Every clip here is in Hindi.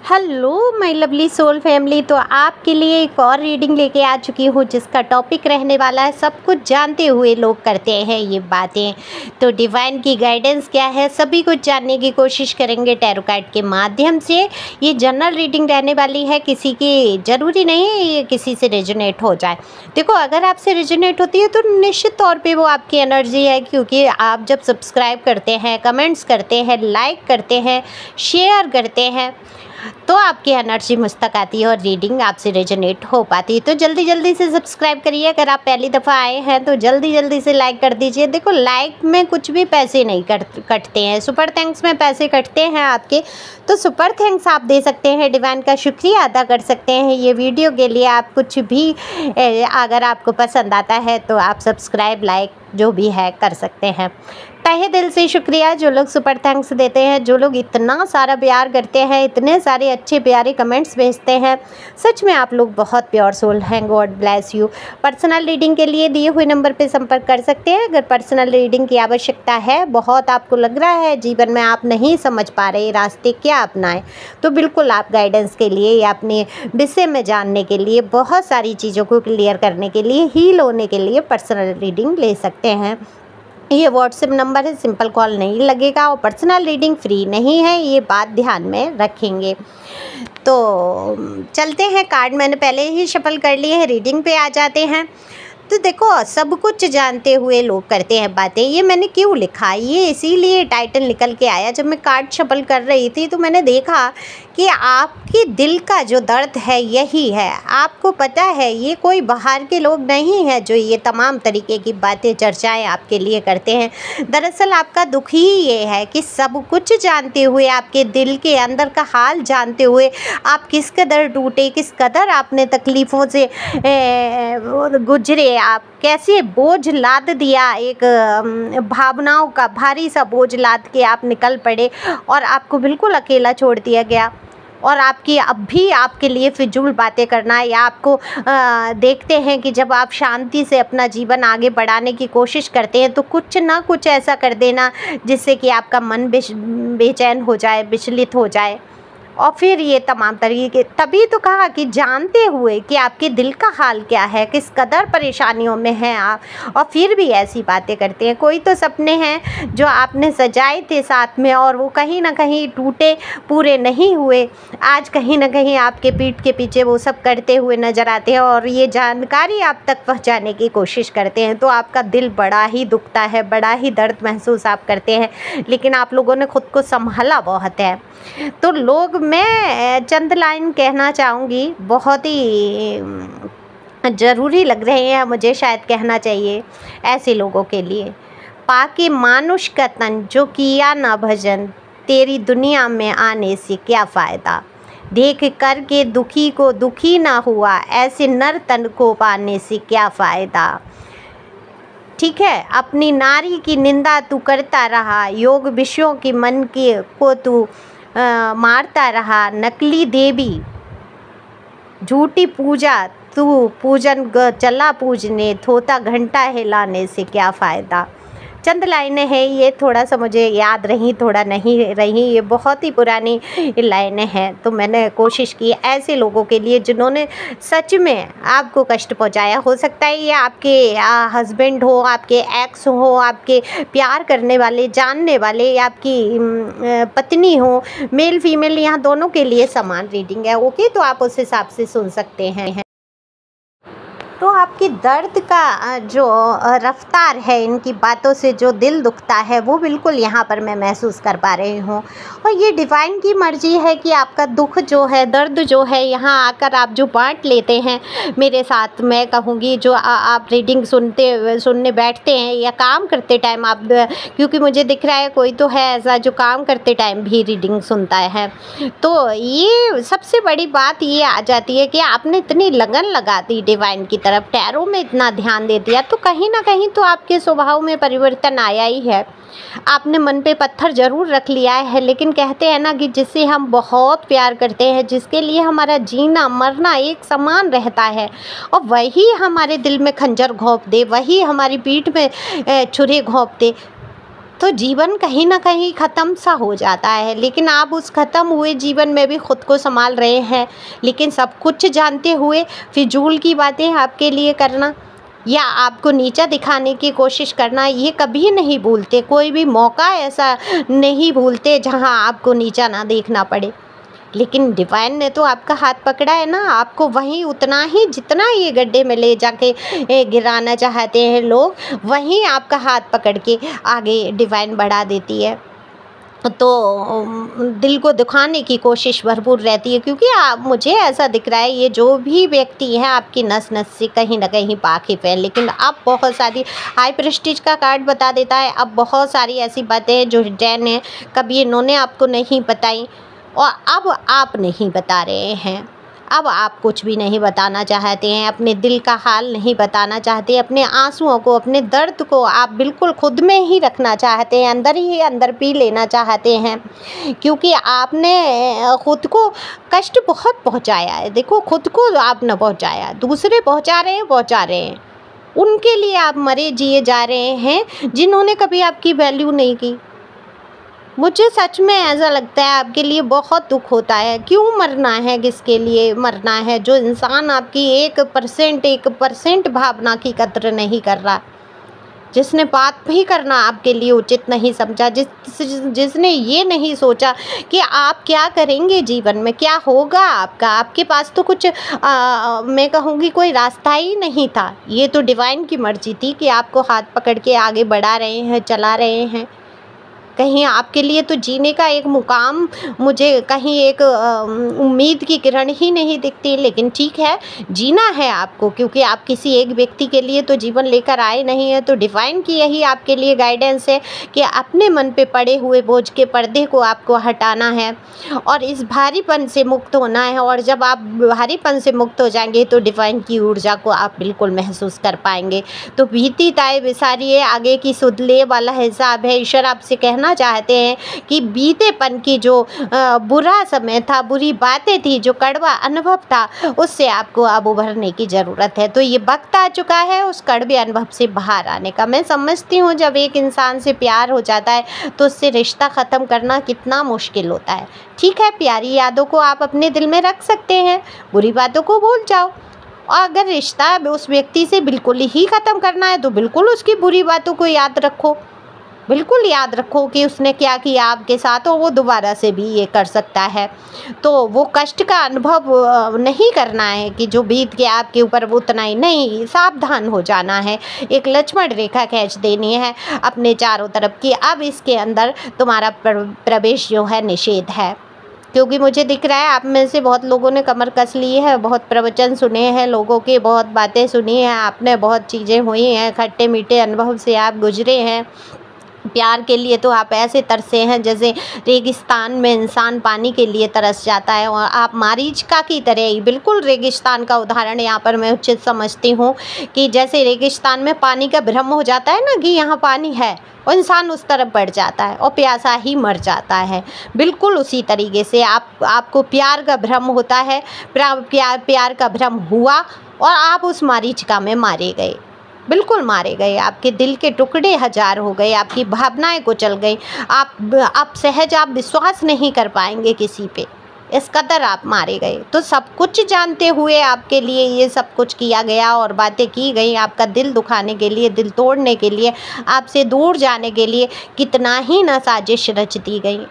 Hello my lovely soul family. तो आपके लिए एक और रीडिंग लेके आ चुकी हूँ जिसका टॉपिक रहने वाला है सब कुछ जानते हुए लोग करते हैं ये बातें। तो डिवाइन की गाइडेंस क्या है सभी कुछ जानने की कोशिश करेंगे टैरो कार्ड के माध्यम से। ये जनरल रीडिंग रहने वाली है, किसी की ज़रूरी नहीं है ये किसी से रेजोनेट हो जाए। देखो, अगर आपसे रेजोनेट होती है तो निश्चित तौर पे वो आपकी एनर्जी है, क्योंकि आप जब सब्सक्राइब करते हैं, कमेंट्स करते हैं, लाइक करते हैं, शेयर करते हैं तो आपकी एनर्जी मुझ तक आती है और रीडिंग आपसे रेजोनेट हो पाती है। तो जल्दी जल्दी से सब्सक्राइब करिए। अगर आप पहली दफ़ा आए हैं तो जल्दी जल्दी से लाइक कर दीजिए। देखो, लाइक में कुछ भी पैसे नहीं कटते हैं, सुपर थैंक्स में पैसे कटते हैं आपके, तो सुपर थैंक्स आप दे सकते हैं, डिवाइन का शुक्रिया अदा कर सकते हैं। ये वीडियो के लिए आप कुछ भी अगर आपको पसंद आता है तो आप सब्सक्राइब, लाइक जो भी है कर सकते हैं। तहे दिल से शुक्रिया जो लोग सुपर थैंक्स देते हैं, जो लोग इतना सारा प्यार करते हैं, इतने सारे अच्छे प्यारे कमेंट्स भेजते हैं। सच में आप लोग बहुत प्योर सोल हैं। God bless you. Personal reading के लिए दिए हुए नंबर पे संपर्क कर सकते हैं। अगर पर्सनल रीडिंग की आवश्यकता है, बहुत आपको लग रहा है जीवन में आप नहीं समझ पा रहे रास्ते क्या अपनाएं, तो बिल्कुल आप गाइडेंस के लिए या अपने विषय में जानने के लिए, बहुत सारी चीज़ों को क्लियर करने के लिए, हील होने के लिए पर्सनल रीडिंग ले सकते हैं। ये व्हाट्सएप नंबर है, सिंपल कॉल नहीं लगेगा और पर्सनल रीडिंग फ्री नहीं है, ये बात ध्यान में रखेंगे। तो चलते हैं, कार्ड मैंने पहले ही शफल कर लिए हैं, रीडिंग पे आ जाते हैं। तो देखो, सब कुछ जानते हुए लोग करते हैं बातें। ये मैंने क्यों लिखा, ये इसीलिए टाइटल निकल के आया। जब मैं कार्ड शफल कर रही थी तो मैंने देखा कि आपके दिल का जो दर्द है यही है। आपको पता है ये कोई बाहर के लोग नहीं है जो ये तमाम तरीके की बातें, चर्चाएं आपके लिए करते हैं। दरअसल आपका दुख ही ये है कि सब कुछ जानते हुए, आपके दिल के अंदर का हाल जानते हुए आप किस कदर टूटे, किस कदर आपने तकलीफ़ों से गुजरे, आप कैसे बोझ लाद दिया, एक भावनाओं का भारी सा बोझ लाद के आप निकल पड़े और आपको बिल्कुल अकेला छोड़ दिया गया। और आपकी अब भी आपके लिए फिजूल बातें करना है, या आपको देखते हैं कि जब आप शांति से अपना जीवन आगे बढ़ाने की कोशिश करते हैं तो कुछ ना कुछ ऐसा कर देना जिससे कि आपका मन बेचैन हो जाए, विचलित हो जाए। और फिर ये तमाम तरीके, तभी तो कहा कि जानते हुए कि आपके दिल का हाल क्या है, किस कदर परेशानियों में हैं आप, और फिर भी ऐसी बातें करते हैं। कोई तो सपने हैं जो आपने सजाए थे साथ में और वो कहीं ना कहीं टूटे, पूरे नहीं हुए। आज कहीं ना कहीं आपके पीठ के पीछे वो सब करते हुए नज़र आते हैं और ये जानकारी आप तक पहुँचाने की कोशिश करते हैं। तो आपका दिल बड़ा ही दुखता है, बड़ा ही दर्द महसूस आप करते हैं, लेकिन आप लोगों ने खुद को संभाला बहुत है। तो लोग, मैं चंद लाइन कहना चाहूँगी, बहुत ही ज़रूरी लग रहे हैं मुझे, शायद कहना चाहिए ऐसे लोगों के लिए। पाके मानुष का तन जो किया ना भजन, तेरी दुनिया में आने से क्या फ़ायदा। देख कर के दुखी को दुखी ना हुआ, ऐसे नर तन को पाने से क्या फ़ायदा। ठीक है, अपनी नारी की निंदा तू करता रहा, योग विषयों की मन की को तू मारता रहा, नकली देवी झूठी पूजा तू पूजन चला पूजने, थोता घंटा हिलाने से क्या फ़ायदा। चंद लाइनें हैं ये, थोड़ा सा मुझे याद रही, थोड़ा नहीं रही, ये बहुत ही पुरानी लाइनें हैं। तो मैंने कोशिश की ऐसे लोगों के लिए जिन्होंने सच में आपको कष्ट पहुंचाया। हो सकता है ये आपके हस्बैंड हो, आपके एक्स हो, आपके प्यार करने वाले, जानने वाले, या आपकी पत्नी हो, मेल फीमेल, यहाँ दोनों के लिए समान रीडिंग है। ओके, तो आप उस हिसाब से सुन सकते हैं। तो आपके दर्द का जो रफ्तार है, इनकी बातों से जो दिल दुखता है वो बिल्कुल यहाँ पर मैं महसूस कर पा रही हूँ। और ये डिवाइन की मर्जी है कि आपका दुख जो है, दर्द जो है, यहाँ आकर आप जो बांट लेते हैं मेरे साथ। मैं कहूँगी जो आप रीडिंग सुनने बैठते हैं या काम करते टाइम आप, क्योंकि मुझे दिख रहा है कोई तो है ऐसा जो काम करते टाइम भी रीडिंग सुनता है। तो ये सबसे बड़ी बात ये आ जाती है कि आपने इतनी लगन लगा दी डिवाइन की तरफ, टैरो में इतना ध्यान दे दिया, तो कहीं ना कहीं तो आपके स्वभाव में परिवर्तन आया ही है। आपने मन पे पत्थर ज़रूर रख लिया है, लेकिन कहते हैं ना कि जिससे हम बहुत प्यार करते हैं, जिसके लिए हमारा जीना मरना एक समान रहता है, और वही हमारे दिल में खंजर घोंप दे, वही हमारी पीठ में छुरी घोंप दे, तो जीवन कहीं ना कहीं ख़त्म सा हो जाता है। लेकिन आप उस ख़त्म हुए जीवन में भी खुद को संभाल रहे हैं, लेकिन सब कुछ जानते हुए फिजूल की बातें आपके लिए करना या आपको नीचा दिखाने की कोशिश करना, ये कभी नहीं भूलते। कोई भी मौका ऐसा नहीं भूलते जहां आपको नीचा ना देखना पड़े। लेकिन डिवाइन ने तो आपका हाथ पकड़ा है ना, आपको वहीं उतना ही जितना ये गड्ढे में ले जाके गिराना चाहते हैं लोग, वहीं आपका हाथ पकड़ के आगे डिवाइन बढ़ा देती है। तो दिल को दुखाने की कोशिश भरपूर रहती है, क्योंकि मुझे ऐसा दिख रहा है ये जो भी व्यक्ति है आपकी नस नस से कहीं ना कहीं वाकिफ़ है। लेकिन अब बहुत सारी हाई प्रेस्टीज का कार्ड बता देता है, अब बहुत सारी ऐसी बातें हैं जो हिडन है, कभी इन्होंने आपको नहीं बताई और अब आप नहीं बता रहे हैं। अब आप कुछ भी नहीं बताना चाहते हैं, अपने दिल का हाल नहीं बताना चाहते, अपने आंसुओं को, अपने दर्द को आप बिल्कुल खुद में ही रखना चाहते हैं, अंदर ही अंदर पी लेना चाहते हैं, क्योंकि आपने खुद को कष्ट बहुत पहुंचाया है। देखो, खुद को आपने पहुंचाया, दूसरे पहुंचा रहे हैं, उनके लिए आप मरे जिए जा रहे हैं जिन्होंने कभी आपकी वैल्यू नहीं की। मुझे सच में ऐसा लगता है आपके लिए बहुत दुख होता है। क्यों मरना है, किसके लिए मरना है? जो इंसान आपकी 1% भावना की कद्र नहीं कर रहा, जिसने बात भी करना आपके लिए उचित नहीं समझा, जिसने ये नहीं सोचा कि आप क्या करेंगे जीवन में, क्या होगा आपका। आपके पास तो कुछ मैं कहूँगी कोई रास्ता ही नहीं था। ये तो डिवाइन की मर्जी थी कि आपको हाथ पकड़ के आगे बढ़ा रहे हैं, चला रहे हैं। कहीं आपके लिए तो जीने का एक मुकाम, मुझे कहीं एक उम्मीद की किरण ही नहीं दिखती। लेकिन ठीक है, जीना है आपको, क्योंकि आप किसी एक व्यक्ति के लिए तो जीवन लेकर आए नहीं है। तो डिवाइन की यही आपके लिए गाइडेंस है कि अपने मन पे पड़े हुए बोझ के पर्दे को आपको हटाना है और इस भारीपन से मुक्त होना है। और जब आप भारीपन से मुक्त हो जाएंगे तो डिवाइन की ऊर्जा को आप बिल्कुल महसूस कर पाएंगे। तो बीती ताए बिसारिए, आगे की सुध ले वाला हिसाब है। ईश्वर आपसे कहना चाहते हैं कि बीतेपन की जो बुरा समय था, बुरी बातें थी, जो कड़वा अनुभव था, उससे आपको अब उभरने की ज़रूरत है। तो ये वक्त आ चुका है उस कड़वे अनुभव से बाहर आने का। मैं समझती हूँ जब एक इंसान से प्यार हो जाता है तो उससे रिश्ता ख़त्म करना कितना मुश्किल होता है। ठीक है, प्यारी यादों को आप अपने दिल में रख सकते हैं, बुरी बातों को भूल जाओ। और अगर रिश्ता उस व्यक्ति से बिल्कुल ही ख़त्म करना है तो बिल्कुल उसकी बुरी बातों को याद रखो, बिल्कुल याद रखो कि उसने क्या किया आपके साथ, और वो दोबारा से भी ये कर सकता है। तो वो कष्ट का अनुभव नहीं करना है कि जो बीत गया आपके ऊपर वो उतना ही नहीं, सावधान हो जाना है। एक लक्ष्मण रेखा खींच देनी है अपने चारों तरफ की। अब इसके अंदर तुम्हारा प्रवेश जो है निषेध है, क्योंकि मुझे दिख रहा है आप में से बहुत लोगों ने कमर कस ली है, बहुत प्रवचन सुने हैं लोगों के, बहुत बातें सुनी हैं आपने, बहुत चीज़ें हुई हैं, खट्टे मीठे अनुभव से आप गुजरे हैं। प्यार के लिए तो आप ऐसे तरसे हैं जैसे रेगिस्तान में इंसान पानी के लिए तरस जाता है, और आप मारीचका की तरह ही, बिल्कुल रेगिस्तान का उदाहरण यहाँ पर मैं उचित समझती हूँ कि जैसे रेगिस्तान में पानी का भ्रम हो जाता है ना कि यहाँ पानी है, और इंसान उस तरफ बढ़ जाता है और प्यासा ही मर जाता है। बिल्कुल उसी तरीके से आपको प्यार का भ्रम होता है, प्यार का भ्रम हुआ और आप उस मारीचका में मारे गए, बिल्कुल मारे गए। आपके दिल के टुकड़े हजार हो गए, आपकी भावनाएं कुचल गई, आप सहज आप विश्वास नहीं कर पाएंगे किसी पे, इस कदर आप मारे गए। तो सब कुछ जानते हुए आपके लिए ये सब कुछ किया गया और बातें की गई, आपका दिल दुखाने के लिए, दिल तोड़ने के लिए, आपसे दूर जाने के लिए कितना ही ना साजिश रच दी गई।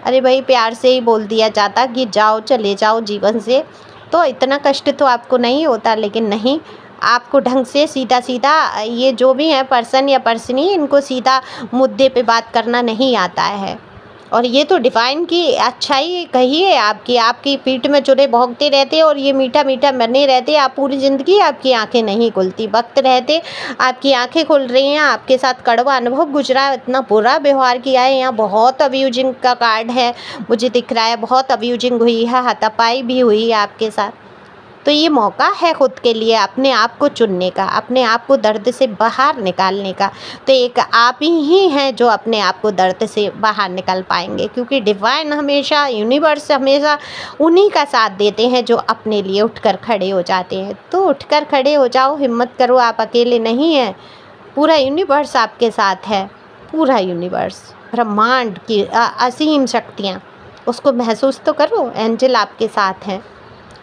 अरे भाई, प्यार से ही बोल दिया जाता कि जाओ, चले जाओ जीवन से, तो इतना कष्ट तो आपको नहीं होता। लेकिन नहीं, आपको ढंग से सीधा सीधा ये जो भी है पर्सन या पर्सनी, इनको सीधा मुद्दे पे बात करना नहीं आता है। और ये तो डिवाइन की अच्छाई कही है आपकी पीठ में चुरे भोंकते रहते और ये मीठा मीठा बने रहते। आप पूरी ज़िंदगी आपकी आंखें नहीं खुलती, वक्त रहते आपकी आंखें खुल रही हैं। आपके साथ कड़वा अनुभव गुजरा है, इतना बुरा व्यवहार किया है। यहाँ बहुत अब्यूजिंग का कार्ड है, मुझे दिख रहा है बहुत अब्यूजिंग हुई है, हाथापाई भी हुई है आपके साथ। तो ये मौका है खुद के लिए अपने आप को चुनने का, अपने आप को दर्द से बाहर निकालने का। तो एक आप ही हैं जो अपने आप को दर्द से बाहर निकाल पाएंगे, क्योंकि डिवाइन हमेशा, यूनिवर्स हमेशा उन्हीं का साथ देते हैं जो अपने लिए उठकर खड़े हो जाते हैं। तो उठकर खड़े हो जाओ, हिम्मत करो, आप अकेले नहीं हैं, पूरा यूनिवर्स आपके साथ है। पूरा यूनिवर्स, ब्रह्मांड की असीम शक्तियाँ, उसको महसूस तो करो। एंजल आपके साथ हैं।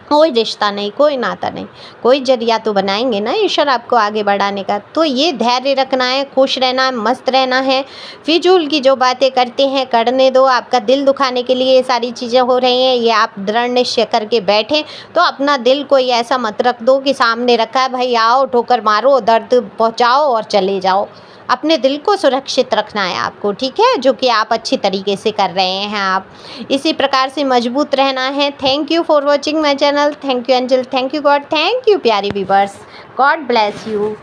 कोई रिश्ता नहीं, कोई नाता नहीं, कोई जरिया तो बनाएंगे ना ईश्वर आपको आगे बढ़ाने का। तो ये धैर्य रखना है, खुश रहना है, मस्त रहना है। फिजूल की जो बातें करते हैं करने दो। आपका दिल दुखाने के लिए ये सारी चीज़ें हो रही हैं, ये आप दृढ़ निश्चय करके बैठें तो अपना दिल कोई ऐसा मत रख दो कि सामने रखा है भाई आओ ठोकर मारो, दर्द पहुँचाओ और चले जाओ। अपने दिल को सुरक्षित रखना है आपको, ठीक है, जो कि आप अच्छी तरीके से कर रहे हैं। आप इसी प्रकार से मजबूत रहना है। Thank you for watching my channel. Thank you angel, thank you God, thank you प्यारे व्यूवर्स। God bless you.